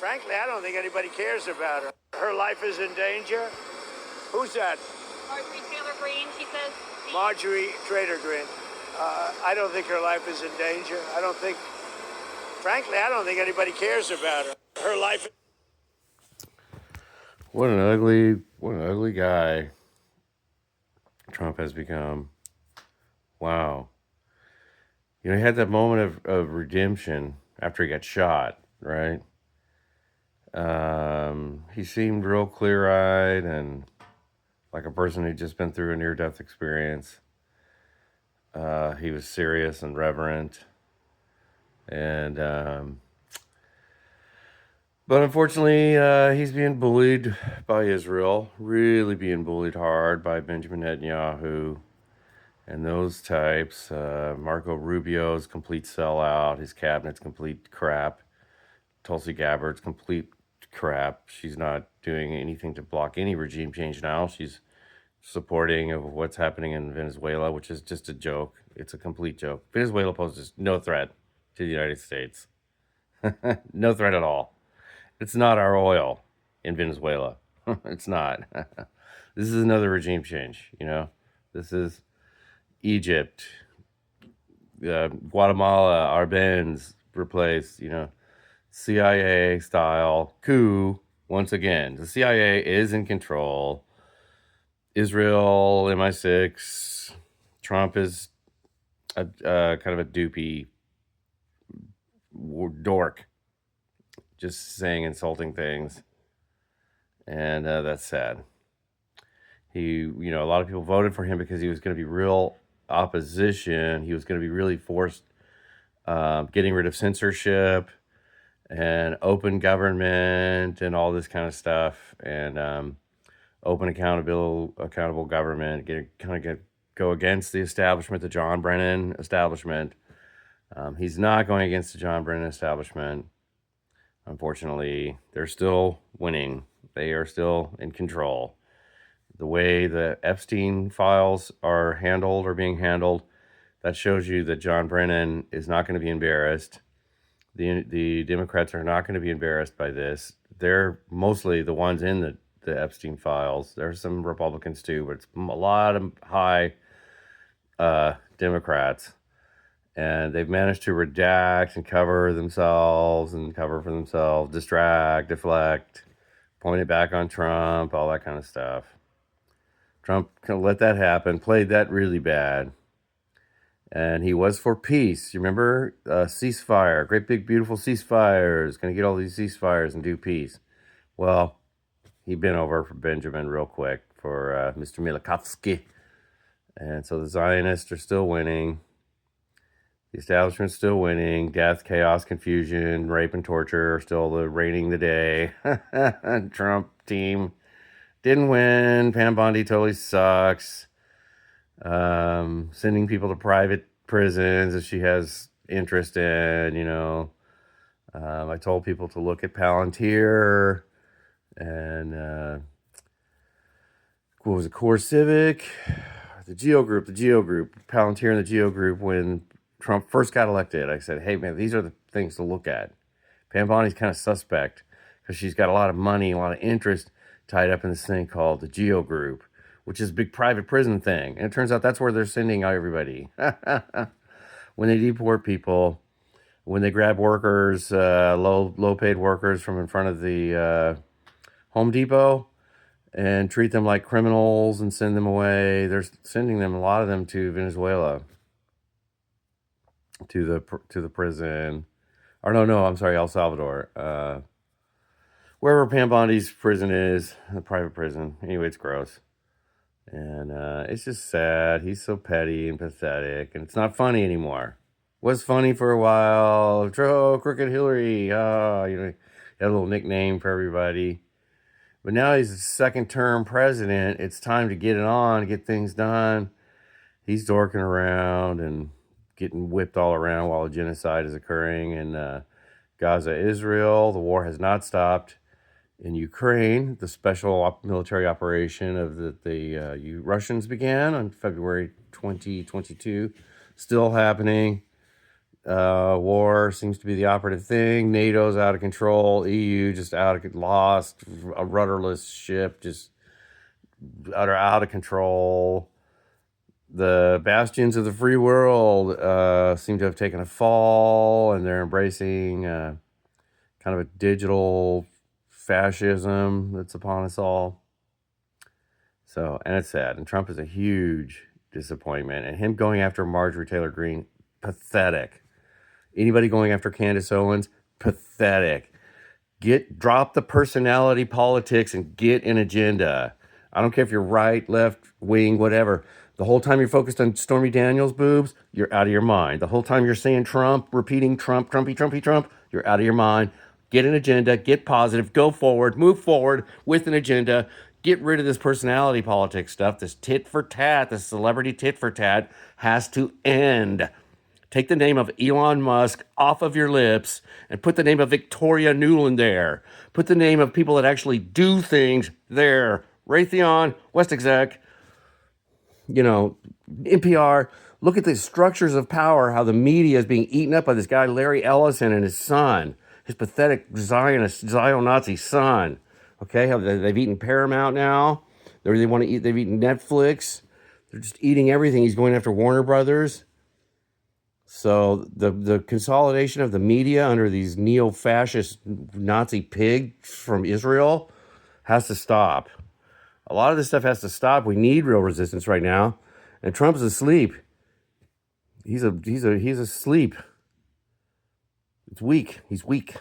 Frankly, I don't think anybody cares about her. Her life is in danger. Who's that? Marjorie Taylor Greene, she says. Marjorie Trader Greene. I don't think her life is in danger. Frankly, I don't think anybody cares about her. Her life. What an ugly guy Trump has become. Wow. He had that moment of redemption after he got shot, right? He seemed real clear-eyed and like a person who'd just been through a near-death experience. He was serious and reverent. And, but unfortunately, he's being bullied by Israel, really being bullied hard by Benjamin Netanyahu and those types. Marco Rubio's complete sellout. His cabinet's complete crap. Tulsi Gabbard's complete crap. She's not doing anything to block any regime change now. She's supporting of what's happening in Venezuela, which is just a joke. It's a complete joke. Venezuela poses no threat to the United States. No threat at all. It's not our oil in Venezuela. It's not. This is another regime change, This is Egypt, Guatemala, Arbenz replaced, CIA style coup once again. The CIA is in control. Israel, MI6, Trump is a kind of a doopy dork, just saying insulting things, and that's sad. He, a lot of people voted for him because he was going to be real opposition. He was going to be really forced, getting rid of censorship and open government and all this kind of stuff, and open accountable government. Go against the establishment, the John Brennan establishment. He's not going against the John Brennan establishment. Unfortunately, they're still winning. They are still in control. The way the Epstein files are being handled, that shows you that John Brennan is not going to be embarrassed. The Democrats are not going to be embarrassed by this. They're mostly the ones in the Epstein files. There's some Republicans too, but it's a lot of high Democrats. And they've managed to redact and cover for themselves, distract, deflect, point it back on Trump, all that kind of stuff. Trump let that happen, played that really bad. And he was for peace. You remember? Ceasefire, great big beautiful ceasefires. Going to get all these ceasefires and do peace. Well, he bent over for Benjamin real quick for Mr. Milikovsky. And so the Zionists are still winning. The establishment's still winning. Death, chaos, confusion, rape, and torture are still reigning the day. Trump team didn't win. Pam Bondi totally sucks. Sending people to private prisons if she has interest in, I told people to look at Palantir and what was it, Core Civic? The Geo Group, Palantir and the Geo Group when Trump first got elected. I said, hey, man, these are the things to look at. Pam Bondi's kind of suspect because she's got a lot of money, a lot of interest tied up in this thing called the Geo Group, which is a big private prison thing. And it turns out that's where they're sending everybody. When they deport people, when they grab workers, low-paid workers from in front of the Home Depot and treat them like criminals and send them away, they're sending a lot of them to Venezuela. To the prison, or no, I'm sorry, El Salvador, wherever Pam Bondi's prison is, the private prison. Anyway, it's gross, and it's just sad. He's so petty and pathetic, and it's not funny anymore. Was funny for a while. Crooked Hillary. He had a little nickname for everybody, but now he's a second-term president. It's time to get it on, get things done. He's dorking around and getting whipped all around while a genocide is occurring in Gaza, Israel. The war has not stopped in Ukraine. The special military operation of the Russians began on February 2022. Still happening. war seems to be the operative thing. NATO's out of control. EU just lost, a rudderless ship, just out of control. The bastions of the free world seem to have taken a fall, and they're embracing kind of a digital fascism that's upon us all. So, and it's sad. And Trump is a huge disappointment. And him going after Marjorie Taylor Greene, pathetic. Anybody going after Candace Owens, pathetic. Drop the personality politics and get an agenda. I don't care if you're right, left, wing, whatever. The whole time you're focused on Stormy Daniels' boobs, you're out of your mind. The whole time you're saying Trump, repeating Trump, Trumpy, Trumpy, Trump, you're out of your mind. Get an agenda, get positive, go forward, move forward with an agenda. Get rid of this personality politics stuff. This tit for tat, this celebrity tit for tat has to end. Take the name of Elon Musk off of your lips and put the name of Victoria Nuland there. Put the name of people that actually do things there. Raytheon, West Exec, NPR. Look at the structures of power, how the media is being eaten up by this guy, Larry Ellison, and his son, his pathetic Zionist, Zio-Nazi son. Okay, how they've eaten Paramount now. They want to eat. They've eaten Netflix. They're just eating everything. He's going after Warner Brothers. So the consolidation of the media under these neo-fascist Nazi pigs from Israel has to stop. A lot of this stuff has to stop. We need real resistance right now. And Trump's asleep. He's asleep. It's weak. He's weak.